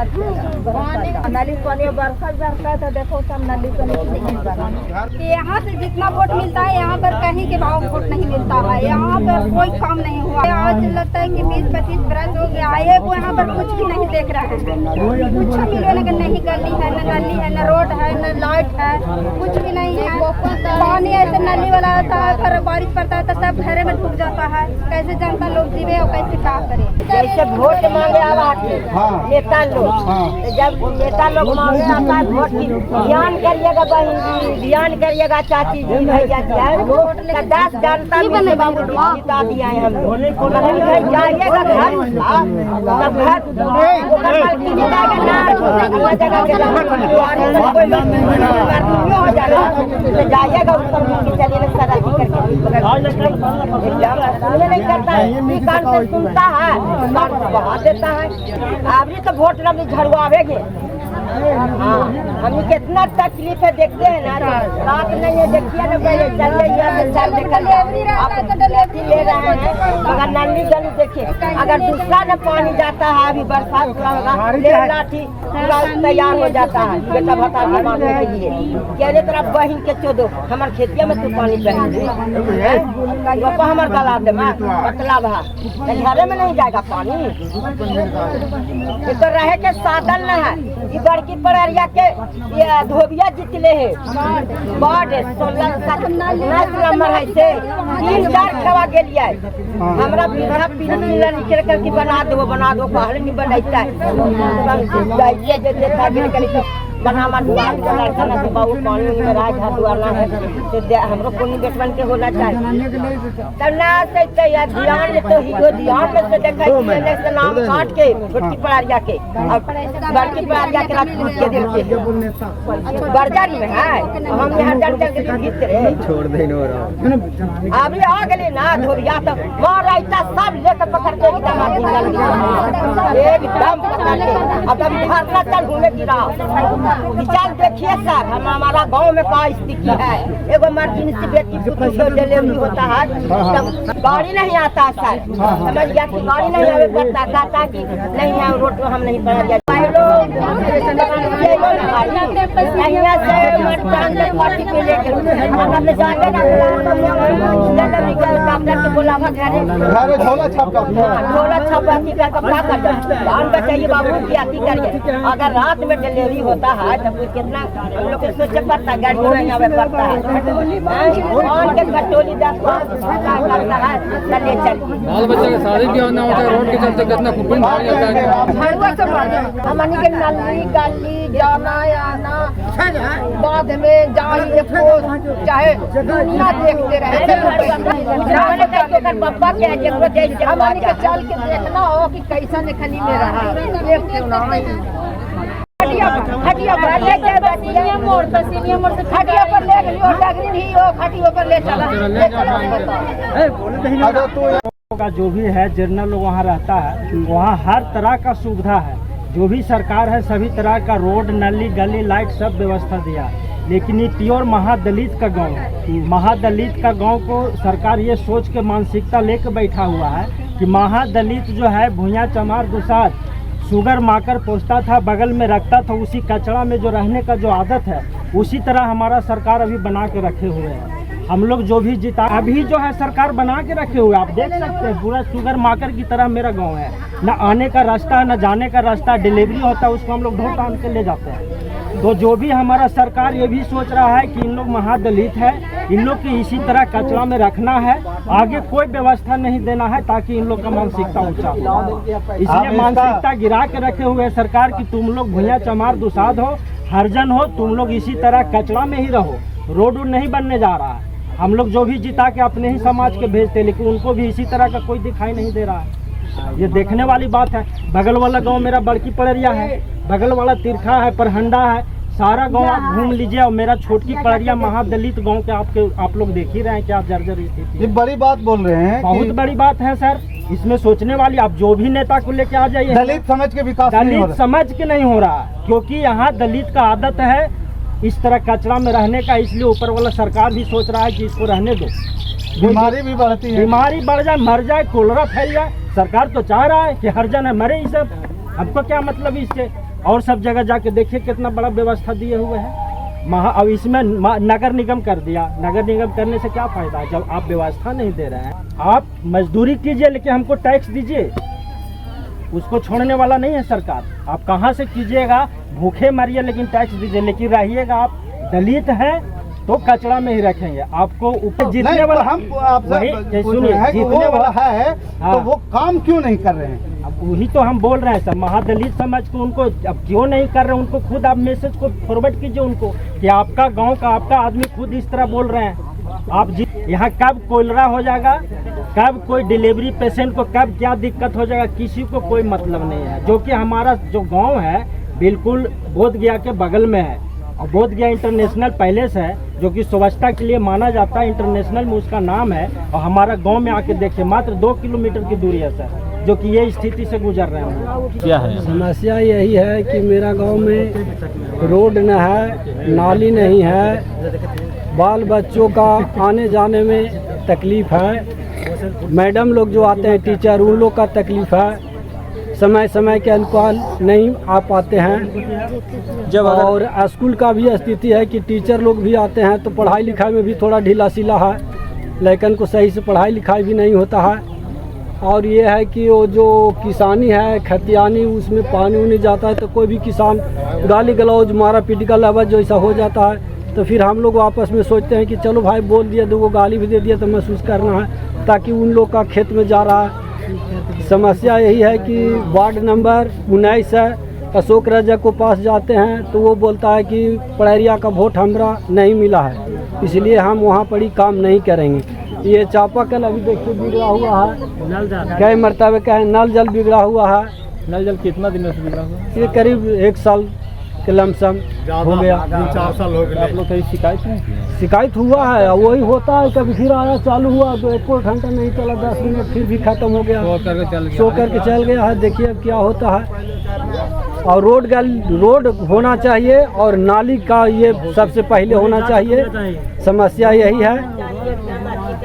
नाली पानी बरसात बरसा तो देखो सब नाली पानी। यहाँ से जितना वोट मिलता है यहाँ पर कहीं के भाव वोट नहीं मिलता है। यहाँ पर कोई काम नहीं हुआ। आज लगता है कि 20-25 बरस हो गया है वो यहाँ पर कुछ भी नहीं देख रहे हैं। कुछ मिले लेकिन नहीं, गली है न नाली है न रोड है न लाइट है, कुछ भी नहीं है। पानी ऐसे नाली वाला आता है, फिर बारिश पड़ता है तो सब घरे में डूब जाता है। कैसे जनता लोग जीवे और कैसे काम करे। जैसे वोट मांगे नेता लोग, जब नेता लोग मांगे आता है वोट की ध्यान करिएगा बहन जी, ध्यान करिएगा चाची जी, भैया जी, 10 जनता में बाबू जिता दिया है हम लोग। जाइएगा घर तब घर हो जाएगा, जाइएगा ऊपर चलिए सारा नहीं करता है, कान से सुनता है, कान से बहा देता है। अभी तो वोट लगी झड़वावेगे। हाँ, हम कितना तकलीफ है देखते हैं ना, रात नहीं है देखिए ना, पहले चलिए ले रहे हैं मगर नली गली देखिए। अगर दूसरा न पानी जाता है, अभी बरसात पूरा होगा, लाठी पूरा तैयार हो जाता है बेटा भत्ता मांगने के लिए। कहने तरह बहन के चोदो हमारे खेतिया में तो पानी बहन हमारे गला दे पतला भा घरे में नहीं जाएगा पानी। ये तो रहे के साधन न है। इधर की पड़रिया के ये धोबिया जितले है बाढ़ 16 नंबर है से 3-4 खवा गेलिए। हमरा बिना पीला निकल करके बना दो कहले नहीं बनाता है। बनावा दुआर का लड़का ना तो बाबू पानी में राज हाथ दुआरना है तो हमरो कोनी बेटवन के होना चाहिए। तब ना से या ध्यान तो ही हो ध्यान में से देखाई ने से नाम काट के छोटी पड़ारिया के और बड़की पड़ारिया के रात के दिन के बरजारी में है। हम यहाँ डंडा के भीतर छोड़ देनो रहा अभी आ गए ना धोरिया तो मार राइता सब लेकर पकड़ के एकदम पकड़ के अब धरना चल घूमे गिरा। विचार देखिए सर, हम हमारा गांव में क्या स्थिति है। एगो इमरजेंसी बेटी डिलीवरी होता है तब गाड़ी नहीं आता सर, समझ गया कि गाड़ी नहीं आवे पड़ता कहता कि नहीं है रोड पर हम नहीं पड़ा जाए। बाबू की आती करिए। अगर रात में डिलीवरी होता है तो कितना हम लोग को सोचे पड़ता है, गाड़ी नहीं आवे पड़ता है। कौन के कटोली 10 करता है चलिए चलिए। बाल बच्चे का शादी भी होना होता है, रोड के चलते कितना कुपिन भाग जाता है। हमारी के नली गली जाना आना बाद में जाइए चाहे दुनिया देखते रहे। पप्पा के हमारी के चल के देखना हो कि कैसा निकली में रहा खटिया पर ले जाए सीनियर मोड़ पर खटिया पर ले लियो डगरी भी हो खटिया पर ले चला। का जो भी है जनरल लोग वहाँ रहता है, वहाँ हर तरह का सुविधा है। जो भी सरकार है सभी तरह का रोड नली गली लाइट सब व्यवस्था दिया। लेकिन ये प्योर महादलित का गांव है। महादलित का गांव को सरकार ये सोच के मानसिकता लेकर बैठा हुआ है कि महादलित जो है भूया चमार दुसाद शुगर माकर पोसता था, बगल में रखता था, उसी कचरा में जो रहने का जो आदत है उसी तरह हमारा सरकार अभी बना के रखे हुए हैं। हम लोग जो भी जिता अभी जो है सरकार बना के रखे हुए, आप देख सकते हैं पूरा शुगर माकर की तरह मेरा गांव है। न आने का रास्ता न जाने का रास्ता, डिलीवरी होता है उसको हम लोग ढो टान के ले जाते हैं। तो जो भी हमारा सरकार ये भी सोच रहा है कि इन लोग महादलित है, इन लोग की इसी तरह कचरा में रखना है, आगे कोई व्यवस्था नहीं देना है ताकि इन लोग का मानसिकता ऊंचा हो। इसलिए मानसिकता गिरा के रखे हुए है सरकार कि तुम लोग भूया चमार दुसाद हो, हरजन हो, तुम लोग इसी तरह कचरा में ही रहो, रोड नहीं बनने जा रहा है। हम लोग जो भी जिता के अपने ही समाज के भेजते, लेकिन उनको भी इसी तरह का कोई दिखाई नहीं दे रहा है। ये देखने वाली बात है। बगल वाला गांव मेरा बड़की पड़रिया है, बगल वाला तिरखा है, परहंडा है, सारा गांव आप घूम लीजिए। और मेरा छोटकी पड़रिया महादलित गांव के आप लोग देख ही रहे हैं क्या जर्जर स्थिति। ये बड़ी बात बोल रहे हैं, बहुत बड़ी बात है सर। इसमें सोचने वाली, आप जो भी नेता को लेके आ जाइए, दलित समझ के विकास दलित समझ के नहीं हो रहा, क्योंकि यहाँ दलित का आदत है इस तरह कचरा में रहने का। इसलिए ऊपर वाला सरकार भी सोच रहा है कि इसको रहने दो, बीमारी भी बढ़ती है, बीमारी बढ़ जाए, मर जाए, कोलरा फैल जाए। सरकार तो चाह रहा है कि हर जन है मरे, ये सब हमको क्या मतलब इससे। और सब जगह जाके देखिए कितना बड़ा व्यवस्था दिए हुए हैं। अब इसमें नगर निगम कर दिया। नगर निगम करने से क्या फायदा है जब आप व्यवस्था नहीं दे रहे हैं। आप मजदूरी कीजिए लेकिन हमको टैक्स दीजिए, उसको छोड़ने वाला नहीं है सरकार। आप कहाँ से कीजिएगा, भूखे मरिए लेकिन टैक्स दीजिए। लेकिन रहिएगा आप दलित हैं तो कचरा में ही रखेंगे आपको। ऊपर जीतने वाला हम आपसे सुनिए जीतने वाला है तो वो काम क्यों नहीं कर रहे हैं? अब वही तो हम बोल रहे हैं सर, महादलित समाज को उनको अब क्यों नहीं कर रहे हैं, उनको खुद आप मैसेज को फॉरवर्ड कीजिए उनको कि आपका गांव का आपका आदमी खुद इस तरह बोल रहे हैं। आप यहाँ कब कोलरा हो जाएगा, कब कोई डिलीवरी पेशेंट को कब क्या दिक्कत हो जाएगा, किसी को कोई मतलब नहीं है। जो कि हमारा जो गांव है बिल्कुल बोध गया के बगल में है और बोध गया इंटरनेशनल पैलेस है जो कि स्वच्छता के लिए माना जाता है, इंटरनेशनल में उसका नाम है। और हमारा गांव में आके देखिए मात्र 2 किलोमीटर की दूरी है सर, जो कि ये स्थिति से गुजर रहे हैं। क्या है समस्या? यही है कि मेरा गांव में रोड न है, नाली नहीं है, बाल बच्चों का आने जाने में तकलीफ है। मैडम लोग जो आते हैं टीचर, उन लोग का तकलीफ है, समय समय के अनुसार नहीं आ पाते हैं। जब और स्कूल का भी स्थिति है कि टीचर लोग भी आते हैं तो पढ़ाई लिखाई में भी थोड़ा ढीला सीला है, लेकिन को सही से पढ़ाई लिखाई भी नहीं होता है। और ये है कि वो जो किसानी है खतियानी, उसमें पानी उनी जाता है तो कोई भी किसान गाली गलौज मारा पीटी का लफ्ज़ जैसा हो जाता है तो फिर हम लोग आपस में सोचते हैं कि चलो भाई बोल दिया, 2 गाली भी दे दिया तो महसूस करना है ताकि उन लोग का खेत में जा रहा है। समस्या यही है कि वार्ड नंबर 19 है, अशोक रजक को पास जाते हैं तो वो बोलता है कि पड़ैरिया का वोट हमरा नहीं मिला है, इसलिए हम वहाँ पर ही काम नहीं करेंगे। ये चापाकल अभी देखिए बिगड़ा हुआ है, कई मरतबे का नल जल बिगड़ा हुआ है। नल जल कितना दिन से बिगड़ा हुआ? ये करीब 1 साल के लमसम हो गया। 4 साल हो गए। आप लोग कहीं शिकायत नहीं? शिकायत हुआ है, वही होता है, कभी फिर आया चालू हुआ तो 1 घंटा नहीं चला, 10 मिनट फिर भी खत्म हो गया, सो करके चल गया है। देखिए अब क्या होता है। और रोड होना चाहिए और नाली का ये सबसे पहले होना चाहिए, समस्या यही है।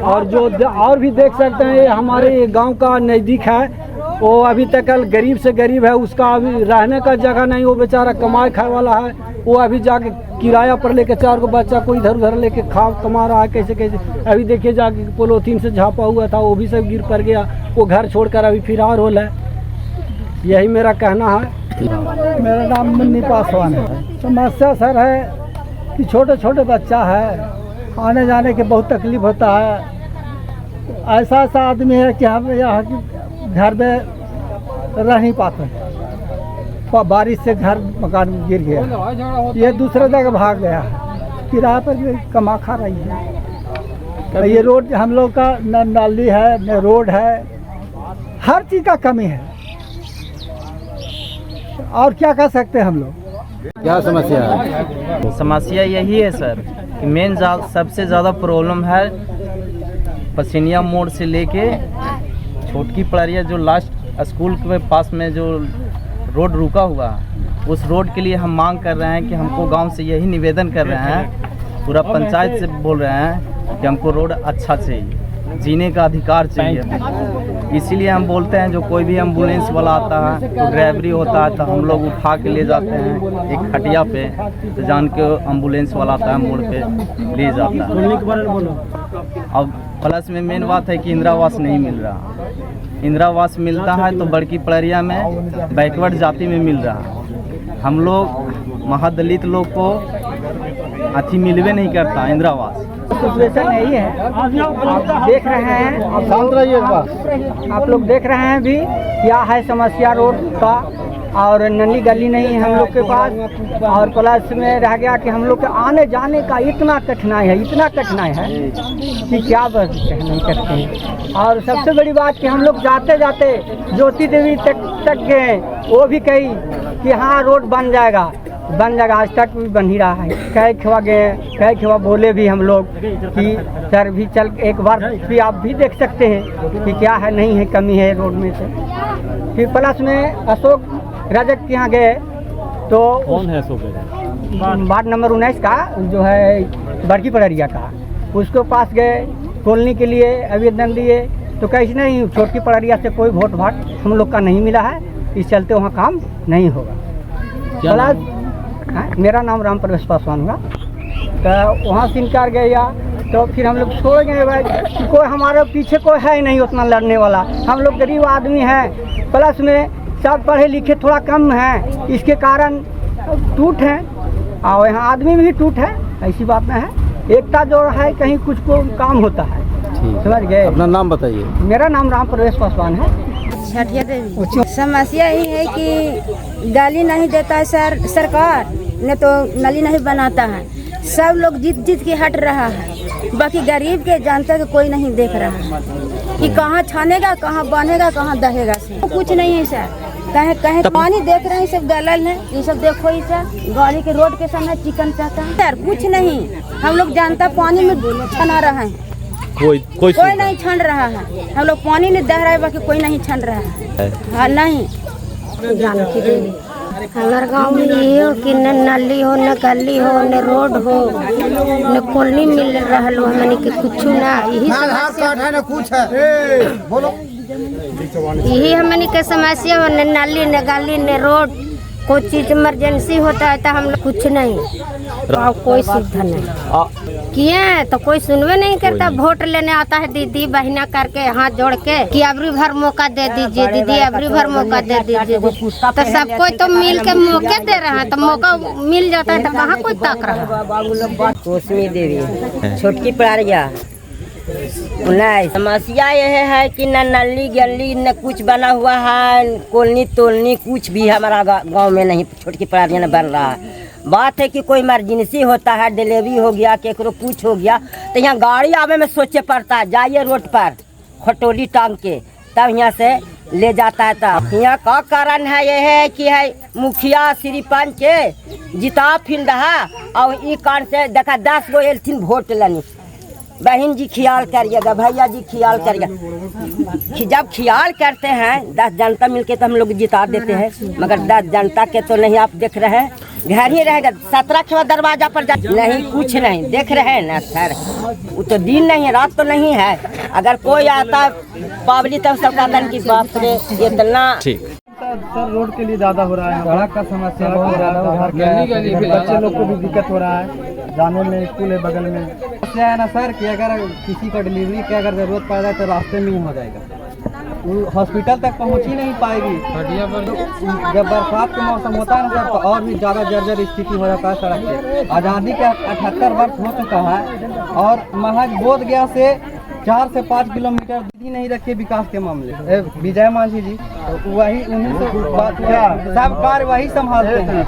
और जो और भी देख सकते हैं, ये हमारे गांव का नज़दीक है, वो अभी तक गरीब से गरीब है, उसका अभी रहने का जगह नहीं, वो बेचारा कमाए खाए वाला है, वो अभी जाके किराया पर लेके 4 बच्चा को इधर उधर लेके कमा रहा है कैसे कैसे। अभी देखिए जाके पोलोथीन से झाँपा हुआ था, वो भी सब गिर पड़ गया, वो घर छोड़कर अभी फिरार हो है। यही मेरा कहना है। मेरा नाम मुन्नी पासवान है। समस्या सर है कि छोटे छोटे बच्चा है, आने जाने के बहुत तकलीफ होता है। ऐसा आदमी है कि हम यहाँ घर में रह नहीं पाते, बारिश से घर मकान गिर गया, ये दूसरे जगह भाग गया, किराए पर भी कमा खा रही है। ये रोड हम लोग का न नाली है न रोड है, हर चीज़ का कमी है। और क्या कर सकते हैं हम लोग? क्या समस्या है? समस्या यही है सर कि मेन सबसे ज़्यादा प्रॉब्लम है पसिनिया मोड़ से लेके छोटकी पड़रिया जो लास्ट स्कूल के पास में जो रोड रुका हुआ है, उस रोड के लिए हम मांग कर रहे हैं कि हमको गांव से यही निवेदन कर रहे हैं, पूरा पंचायत से बोल रहे हैं कि हमको रोड अच्छा चाहिए, जीने का अधिकार चाहिए। इसीलिए हम बोलते हैं जो कोई भी एम्बुलेंस वाला आता है तो ड्राइवरी होता है तो हम लोग उठा के ले जाते हैं एक खटिया पे, तो जान के एम्बुलेंस वाला आता है मोड़ पे ले जाता है। अब प्लस में मेन बात है कि इंदिरा आवास नहीं मिल रहा। इंदिरा आवास मिलता है तो बड़की पड़रिया में बैकवर्ड जाति में मिल रहा। हम लोग महादलित लोग को अथी मिलवे नहीं करता इंदिरा आवास। सिचुएशन यही है, आप देख रहे हैं, आप लोग देख रहे हैं भी क्या है समस्या रोड का। और नली गली नहीं है हम लोग के पास, और प्लस में रह गया कि हम लोग के आने जाने का इतना कठिनाई है, इतना कठिनाई है कि क्या बस कह नहीं सकते हैं। और सबसे बड़ी बात कि हम लोग जाते जाते ज्योति देवी तक गए, वो भी कही कि हाँ रोड बन जाएगा, आज तक भी बन ही रहा है। कई खवा गए, कई खवा बोले भी हम लोग कि सर भी चल एक बार भी आप भी देख सकते हैं कि क्या है नहीं है, कमी है रोड में से। फिर प्लस में अशोक रजक के यहाँ गए तो कौन है अशोक? वार्ड नंबर 19 का जो है बड़की पड़रिया का, उसके पास गए खोलने के लिए आवेदन दिए तो कैसे नहीं, छोटकी पड़रिया से कोई वोट भाट हम लोग का नहीं मिला है, इस चलते वहाँ काम नहीं होगा। प्लस मेरा नाम राम प्रवेश पासवान हुआ। तो वहाँ से इनकार गया तो फिर हम लोग छोड़ गए भाई, कोई हमारे पीछे कोई है ही नहीं उतना लड़ने वाला। हम लोग गरीब आदमी हैं, प्लस में सब पढ़े लिखे थोड़ा कम हैं, इसके कारण टूट है और यहाँ आदमी भी टूट है। ऐसी बात नहीं है, एकता जो है कहीं कुछ को काम होता है। समझ गए? अपना नाम बताइए। मेरा नाम राम प्रवेश पासवान है। छठिया देवी। समस्या यही है कि गाली नहीं देता है सरकार ने, तो नाली नहीं बनाता है। सब लोग जीत के हट रहा है, बाकी गरीब के जनता के कोई नहीं देख रहा है कि कहाँ छानेगा, कहाँ बनेगा, कहाँ दहेगा। कुछ नहीं है सर, कहीं पानी देख रहे हैं, सब दलल है। ये सब देखो, ये सब गाड़ी के रोड के सामने चिकन चाहता है सर। कुछ नहीं, हम लोग जानता पानी में छना रहे हैं, कोई नहीं छन रहा है। हम लोग पानी नहीं दे रहा है, बाकी कोई नहीं छन रहा है। हाँ नहीं जानकी देवी। हमारे गांव में ये हो कि न नाली हो, न गली हो, न रोड हो, न कॉलोनी मिल रहा हो, हमने के कुछ ना। यही हमने के समस्या हो, न नाली, न गली, न रोड। कोई चीज इमरजेंसी होता है तो हम लोग कुछ नहीं, कोई सुविधा नहीं किए तो कोई सुनवे नहीं करता। वोट लेने आता है दीदी बहना करके हाथ जोड़ के कि अबरी भर मौका दे दीजिए दीदी, अबरी भर मौका दे दीजिए। तो सब कोई तो मिल के मौके दे रहा है, तो मौका मिल जाता है तो कहाँ कोई ताक रहा है। कोसमी देवी, छोटकी पड़ारिया। नहीं, समस्या यह है कि न नली गली न कुछ बना हुआ है, कॉलोनी तोलनी कुछ भी हमारा गांव में नहीं, छोटकी पड़ारिया न बन रहा है। बात है कि कोई इमरजेंसी होता है, डिलीवरी हो गया, केकरो कुछ हो गया, तो यहाँ गाड़ी आवे में सोचे पड़ता है। जाइए रोड पर खटोली टांग के, तब यहाँ से ले जाता है। तब यहाँ का कारण है यह है कि है मुखिया श्री पंच के जिता फिर रहा, और ये कारण से देखा 10 गो एलथिन वोट लेनी। बहन जी ख्याल करिएगा, भैया जी ख्याल करिएगा। जब ख्याल करते हैं 10 जनता मिलके तो हम लोग जिता देते हैं, मगर 10 जनता के तो नहीं। आप देख रहे हैं घर ही रहेगा, 17 के दरवाजा पर नहीं, कुछ नहीं देख रहे हैं ना सर। वो तो दिन नहीं है, रात तो नहीं है। अगर कोई आता पब्लिक तब सब कहता कि बाप रे इतना। सर रोड के लिए ज्यादा हो रहा है, सड़क का समस्या बहुत ज्यादा उधार के है। बच्चे लोग को भी दिक्कत हो रहा है, जाने में स्कूल है बगल में। समस्या है ना सर कि अगर किसी का डिलीवरी की अगर जरूरत पड़ जाए तो रास्ते में ही हो जाएगा, वो हॉस्पिटल तक पहुंच ही नहीं पाएगी। जब बरसात का मौसम होता है ना सर, तो और भी ज़्यादा जर्जर स्थिति हो जाता है सड़क की। आज़ादी के 78 वर्ष हो चुका है और महज बोध गया से 4 से 5 किलोमीटर दीदी नहीं रखे विकास के मामले। विजय मांझी जी तो वही उन्हीं से सब कार्य वही संभालते हैं।